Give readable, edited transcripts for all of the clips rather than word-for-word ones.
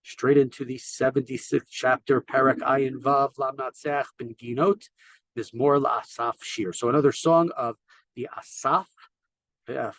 Straight into the 76th chapter, Parak Ayin Vav Lam Natsech Ben Ginot, Mizmor LaAsaf Shir. So another song of the Asaf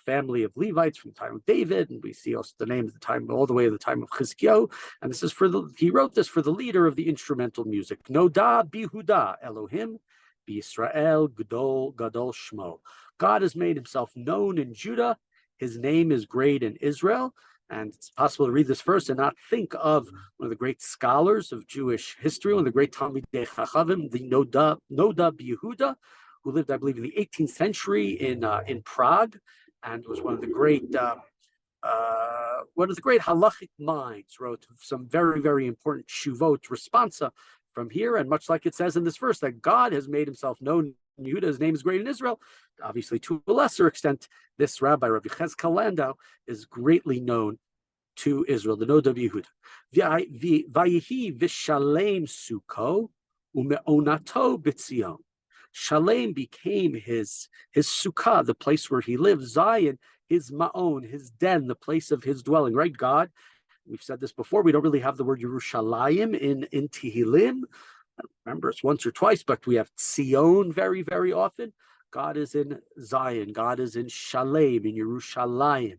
family of Levites from the time of David, and we see also the name of the time all the way to the time of Chizkiyahu. And this is he wrote this for the leader of the instrumental music. Noda Bihuda Elohim B'Yisrael Gadol Shmo. God has made himself known in Judah. His name is great in Israel. And it's possible to read this verse and not think of one of the great scholars of Jewish history, one of the great Talmidei Chachamim, the Noda B'Yehuda, who lived, I believe, in the 18th century in Prague, and was one of the great halachic minds. Wrote some very, very important shuvot responsa from here, and much like it says in this verse that God has made himself known in Yehuda, his name is great in Israel. Obviously, to a lesser extent, this rabbi, Rabbi Chezkel Landau, is greatly known to Israel, the Noda B'Yehuda. Vayihi v'shalem suko ume'onato b'tzion. Shalem became his sukkah, the place where he lived. Zion, his ma'on, his den, the place of his dwelling. Right, God. We've said this before. We don't really have the word Yerushalayim in Tehillim. Remember, it's once or twice, but we have Tzion very, very often. God is in Zion. God is in Shalem, in Yerushalayim.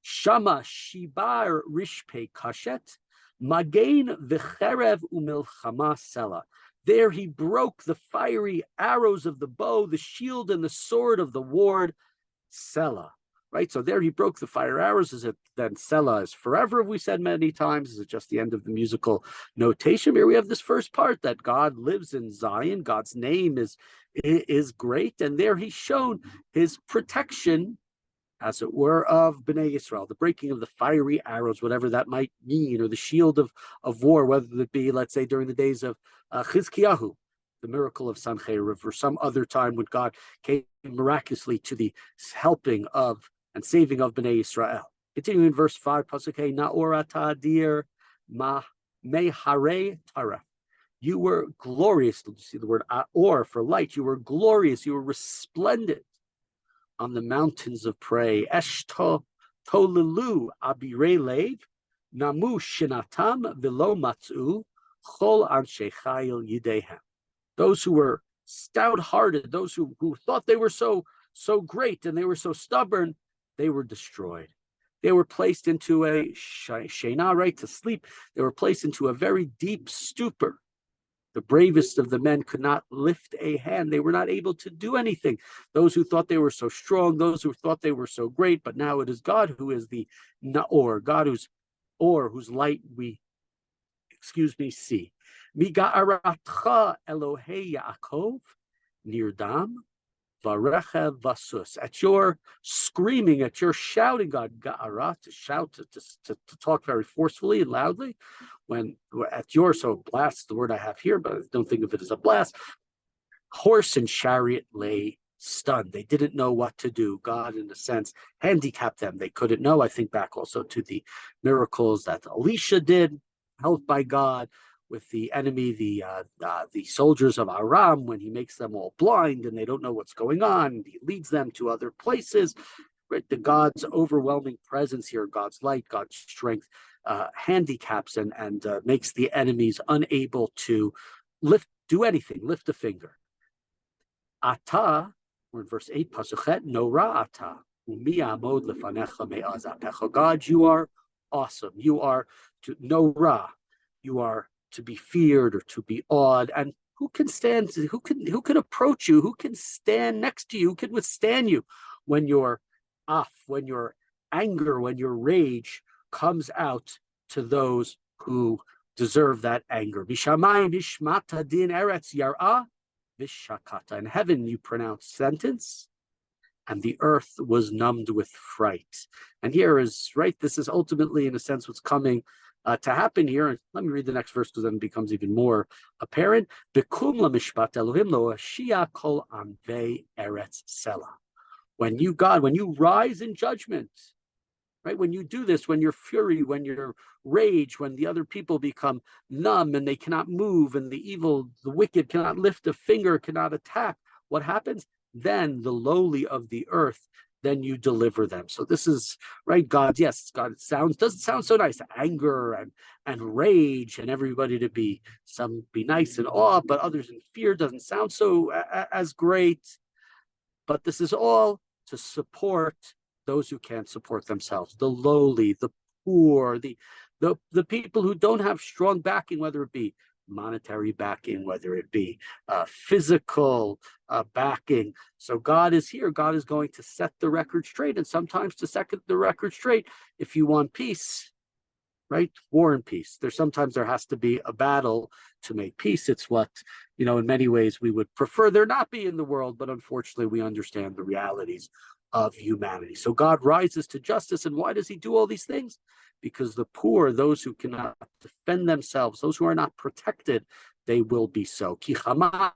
Shama shibar rishpei kashet, magain v'cherev umilchama sela. There he broke the fiery arrows of the bow, the shield and the sword of the ward, Selah. Right? So there he broke the fire arrows. Is it then Selah is forever, have we said many times? Is it just the end of the musical notation? Here we have this first part that God lives in Zion. God's name is great. And there he's shown his protection, as it were, of Bnei Yisrael, the breaking of the fiery arrows, whatever that might mean, or the shield of war, whether it be, let's say, during the days of Chizkiyahu, the miracle of Sancheriv, or some other time when God came miraculously to the helping of and saving of Bnei Yisrael. Continuing in verse 5, Pasuk Hey, Na'or ata dir ma mehare taref. You were glorious. You see the word or for light. You were glorious. You were resplendent on the mountains of prey. Eshto tolilu abirei lev, namu shinatam velo matzu, chol anshe chayil yidehem. Those who were stout-hearted, those who thought they were so great and they were so stubborn, they were destroyed. They were placed into a shena, right, to sleep. They were placed into a very deep stupor. The bravest of the men could not lift a hand. They were not able to do anything. Those who thought they were so strong, those who thought they were so great, but now it is God who is the Naor, God whose light we, see. Miga'aratcha Elohei Yaakov, Nirdam, Varecha Vasus. At your screaming, at your shouting, God, Ga'ara, to shout, to talk very forcefully and loudly. When at your, so blast is the word I have here, but I don't think of it as a blast. Horse and chariot lay stunned. They didn't know what to do. God, in a sense, handicapped them. They couldn't know. I think back also to the miracles that Elisha did, helped by God, with the enemy, the soldiers of Aram, when he makes them all blind and they don't know what's going on. He leads them to other places. Right? The God's overwhelming presence here, God's light, God's strength, handicaps and makes the enemies unable to do anything, lift a finger. Ata, we're in verse 8, Pasukhet, Nora ata, umi amod lefanecha me'azapecha. God, you are awesome. You are to Nora. You are to be feared or to be awed. And who can approach you? Who can stand next to you? Who can withstand you when your when your anger, when your rage comes out to those who deserve that anger? Bishamayim bishmata din eretz yar'a vishakata. In heaven you pronounce sentence, and the earth was numbed with fright. And here is, right, this is ultimately, in a sense, what's coming to happen here. And let me read the next verse because then it becomes even more apparent. Bekum lamishpat Elohim lo ashia kol amvei eretz selah. When you, God, when you rise in judgment, right? When you do this, when your fury, when your rage, when the other people become numb and they cannot move, and the wicked cannot lift a finger, cannot attack, what happens? Then the lowly of the earth, then you deliver them. So this is right. God, yes, God doesn't sound so nice. Anger and rage, and everybody to be nice and awe, but others in fear doesn't sound so as great. But this is all to support those who can't support themselves, the lowly, the poor, the people who don't have strong backing, whether it be monetary backing, whether it be physical backing. So God is here. God is going to set the record straight. And sometimes to set the record straight, if you want peace, right? War and peace. Sometimes there has to be a battle to make peace. It's what, in many ways we would prefer there not be in the world, but unfortunately we understand the realities of humanity. So God rises to justice. And why does he do all these things? Because the poor, those who cannot defend themselves, those who are not protected, they will be so. Ki chamat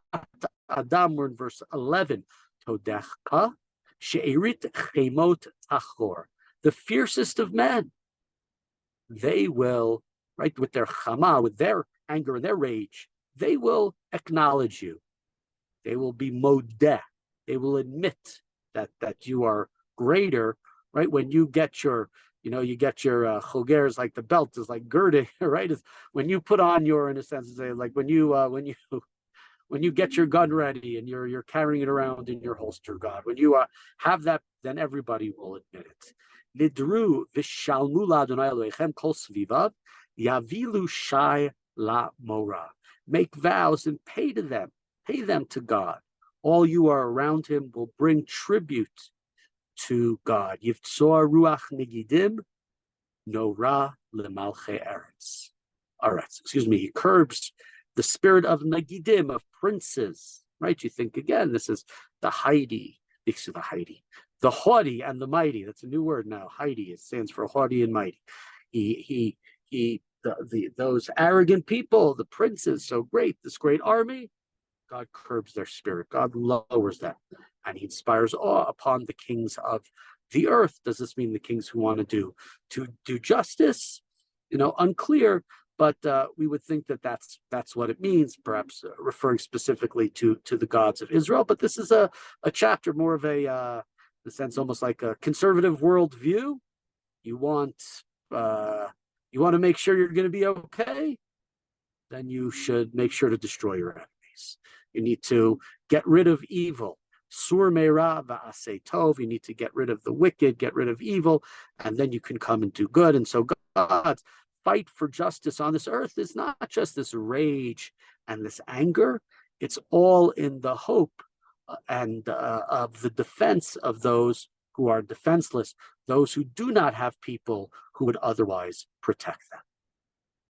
Adam, we're in verse 11. Todechka she'erit chemot tachor. The fiercest of men, they will, right, with their chama, with their anger and their rage, they will acknowledge you. They will be modeh. They will admit that you are greater, right? When you get your, you get your chogers, like the belt is like girding, right? It's when you put on your, in a sense, like when you get your gun ready and you're carrying it around in your holster, God, when you have that, then everybody will admit it. Nidru v'shalmu la'Adonai Elohechem kol svivav yavilu shai la mora. Make vows and pay them to God. All you are around him will bring tribute to God. Yivtzoa ruach negidim nora lemalche eretz. He curbs the spirit of negidim, of princes, right? You think again, this is the haughty, the haughty and the mighty. That's a new word now. Haughty, it stands for haughty and mighty. Those arrogant people, the princes, so great, this great army, God curbs their spirit. God lowers them, and he inspires awe upon the kings of the earth. Does this mean the kings who want to do justice? Unclear. But we would think that that's what it means, perhaps referring specifically to the gods of Israel. But this is a chapter more of a, in a sense, almost like a conservative worldview. You want to make sure you're going to be okay, then you should make sure to destroy your enemies. You need to get rid of evil. Sur meira va'aseh tov. You need to get rid of the wicked, get rid of evil, and then you can come and do good. And so God's fight for justice on this earth is not just this rage and this anger. It's all in the hope and of the defense of those who are defenseless, those who do not have people who would otherwise protect them.